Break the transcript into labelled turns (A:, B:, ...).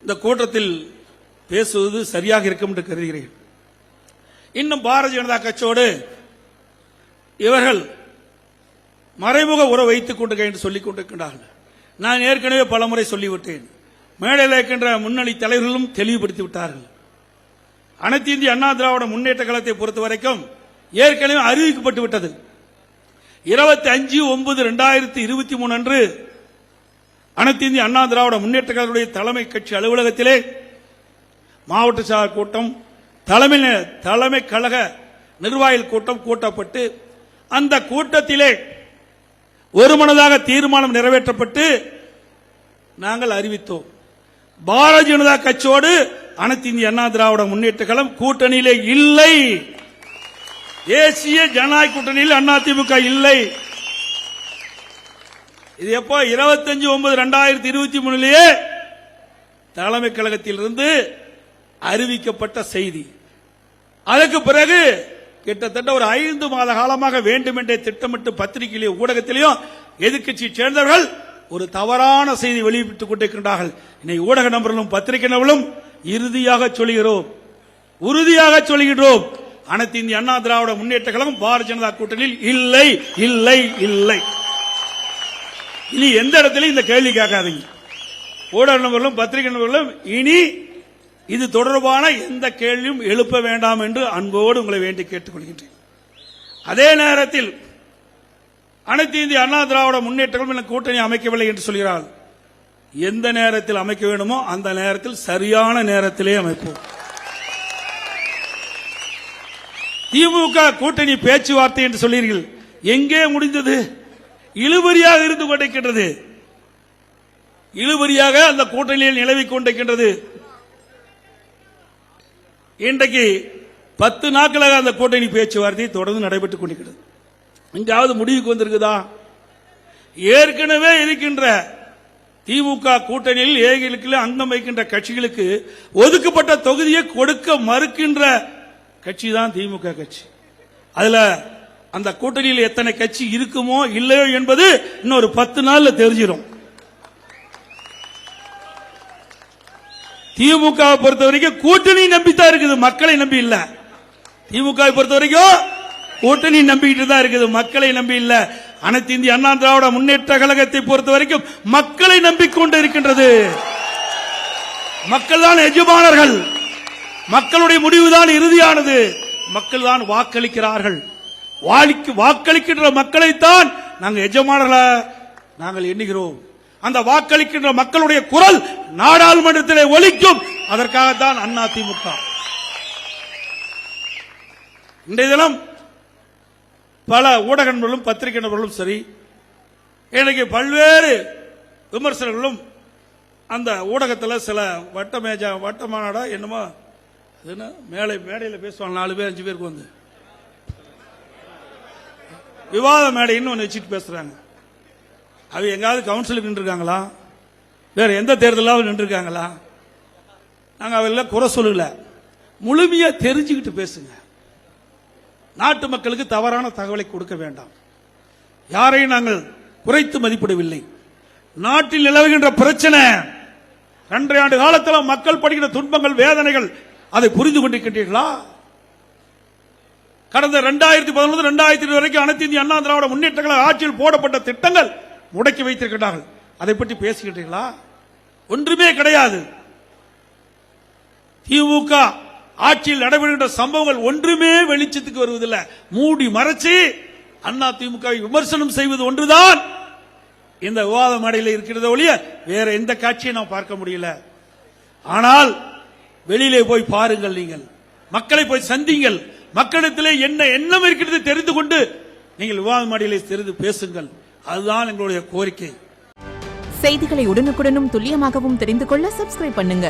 A: இந்த கூட்டத்தில் பேசுவது சரியாக இருக்கும் என்று கருதுகிறேன். இன்னும் பாரதிய ஜனதா கட்சியோடு இவர்கள் மறைமுக உறவு வைத்துக் கொண்டிருக்க என்று சொல்லிக் கொண்டிருக்கின்றார்கள். நான் ஏற்கனவே பலமுறை சொல்லிவிட்டேன். மேடையில் இருக்கின்ற முன்னணி தலைவர்களும் தெளிவுபடுத்தி விட்டார்கள். அனைத்து இந்திய அண்ணா திராவிட முன்னேற்ற கழகத்தை பொறுத்தவரைக்கும் ஏற்கனவே அறிவிக்கப்பட்டு விட்டது. 25/9/2023 அன்று அனைத்து இந்திய அண்ணா திராவிட முன்னேற்ற கழகத்துடைய தலைமை கட்சி அலுவலகத்திலே மாவட்ட செயலாளர் கூட்டம், தலைமை கழக நிர்வாகிகள் கூட்டம் கூட்டப்பட்டு அந்த கூட்டத்திலே ஒருமனதாக தீர்மானம் நிறைவேற்றப்பட்டு நாங்கள் அறிவித்தோம். பாரதிய ஜனதா கட்சியோடு அனைத்து இந்திய அண்ணா திராவிட முன்னேற்ற கழகம் கூட்டணியிலே இல்லை. தேசிய ஜனநாயக கூட்டணியில் அதிமுக இல்லை. இது எப்போ 25/9/2023 தலைமை கழகத்திலிருந்து அறிவிக்கப்பட்ட செய்தி. அதற்கு பிறகு கிட்டத்தட்ட ஒரு 5 மாத காலமாக வேண்டுமென்றே திட்டமிட்டு பத்திரிகையிலே ஊடகத்திலேயும் எதிர்க்கட்சியை சேர்ந்தவர்கள் ஒரு தவறான செய்தி வெளியிட்டுக் கொண்டிருக்கின்றார்கள். இன்னைக்கு ஊடக நபர்களும் பத்திரிகை நபர்களும் உறுதியாக சொல்கிறோம், அனைத்து இந்திய அண்ணா திராவிட முன்னேற்ற கழகம் பாரதிய ஜனதா கூட்டணியில் இல்லை இல்லை இல்லை. இனி எந்த இடத்திலும் இந்த கேள்வி கேட்காதீங்க. ஊடக நபர்களும் பத்திரிகை நபர்களும் இனி இது தொடர்பான எந்த கேள்வியும் எழுப்ப வேண்டாம் என்று அன்போடு உங்களை வேண்டி கேட்டுக்கொள்கின்றேன். அதே நேரத்தில் அனைத்து இந்திய அண்ணா திராவிட முன்னேற்ற கழகம் கூட்டணி அமைக்கவில்லை என்று சொல்கிறார்கள். எந்த நேரத்தில் அமைக்க வேண்டுமோ அந்த நேரத்தில் சரியான நேரத்திலே அமைப்போம். திமுக கூட்டணி பேச்சுவார்த்தை என்று சொல்லீர்கள், எங்கே முடிந்தது? இழுபறியாக இருந்து கொண்டிருக்கின்றது. இழுபறியாக அந்த கூட்டணியில் நிலவிக் கொண்டிருக்கின்றது. இன்றைக்கு 10 நாட்களாக அந்த கூட்டணி பேச்சுவார்த்தை தொடர்ந்து நடைபெற்றுக் கொண்டிருக்கிறது. எங்காவது முடிவுக்கு வந்திருக்குதா? ஏற்கனவே இருக்கின்ற திமுக கூட்டணியில் ஏழைகளுக்கு அங்கம் வைக்கின்ற கட்சிகளுக்கு ஒதுக்கப்பட்ட தொகுதியை கொடுக்க மறுக்கின்ற கட்சி தான் திமுக கட்சி. அதுல அந்த கூட்டணியில் எத்தனை கட்சி இருக்குமோ இல்லையோ என்பது இன்னொரு 10 நாள்ல தெரிஞ்சிடும். திமுக பொறுத்த வரைக்கும் கூட்டணி நம்பித்தான் இருக்குது, மக்களை நம்பி இல்ல. திமுக பொறுத்த வரைக்கும் கூட்டணி நம்பிக்கிட்டு தான் இருக்குது, மக்களை நம்பி இல்ல. அனைத்து இந்திய அண்ணா திராவிட முன்னேற்ற கழகத்தை பொறுத்த வரைக்கும் மக்களை நம்பிக்கொண்டு இருக்கின்றது. மக்கள் தான் எஜமானர்கள், மக்களுடைய முடிவுதான் இறுதியானது. மக்கள் தான் வாக்களிக்கிறார்கள். வாக்களிக்கின்ற மக்களைத்தான் நாங்கள் எஜமானர்களாக நாங்கள் எண்ணுகிறோம். அந்த வாக்களிக்கின்ற மக்களுடைய குரல் நாடாளுமன்றத்திலே ஒலிக்கும். அதற்காகத்தான் அண்ணா திமுக இன்றைய தினம் பல ஊடக நண்பர்களும் பத்திரிகை நண்பர்களும் சரி, எனக்கு பல்வேறு விமர்சனங்களும் அந்த ஊடகத்தில் சில வட்ட மாநாடா என்னமோ மேடையில் பேசுவாங்க, 4 பேர் 5 பேருக்கு வந்து விவாத மேடைன்னு ஒன்று வச்சுட்டு பேசுறாங்க. அவ எங்காவது கவுன்சிலுக்கு நின்று இருக்காங்களா? வேற எந்த தேர்தலாவது நின்று இருக்காங்களா? நாங்க அவங்கள குறை சொல்லல, முழுமையா தெரிஞ்சுக்கிட்டு பேசுங்க. நாட்டு மக்களுக்கு தவறான தகவலை கொடுக்க வேண்டாம். யாரையும் நாங்கள் குறைத்து மதிப்பிடவில்லை. நாட்டில் நிலவுகின்ற பிரச்சனை 2 ஆண்டு காலத்தில் மக்கள் படுகிற துன்பங்கள், வேதனைகள், அதை புரிந்து கொண்டிருக்கின்றீர்களா? கடந்த 2011-2020 வரைக்கும் அனைத்து இந்திய அண்ணா திராவிட முன்னேற்ற கழக ஆட்சியில் போடப்பட்ட திட்டங்கள் முடக்கி வைத்திருக்கிறார்கள். அதை பற்றி பேசுகின்றீர்களா? ஒன்றுமே கிடையாது. திமுக ஆட்சியில் நடைபெறுகின்ற சம்பவங்கள் ஒன்றுமே வெளிச்சத்துக்கு வருவதில்லை. மூடி மறைச்சு அண்ணா திமுக விமர்சனம் செய்வது ஒன்றுதான் இந்த விவாத மேடையில் இருக்கிறத ஒழிய வேற எந்த காட்சியை நாம் பார்க்க முடியல. ஆனால் வெளியிலே போய் பாருங்கள், நீங்கள் மக்களை போய் சந்திங்கள், மக்களிடத்திலே என்ன எண்ணம் இருக்கிறது தெரிந்து கொண்டு நீங்கள் விவாத மேடையிலே தெரிந்து பேசுங்கள். அதுதான் எங்களுடைய கோரிக்கை.
B: செய்திகளை உடனுக்குடனும் துல்லியமாகவும் தெரிந்து கொள்ள சப்ஸ்கிரைப் பண்ணுங்க.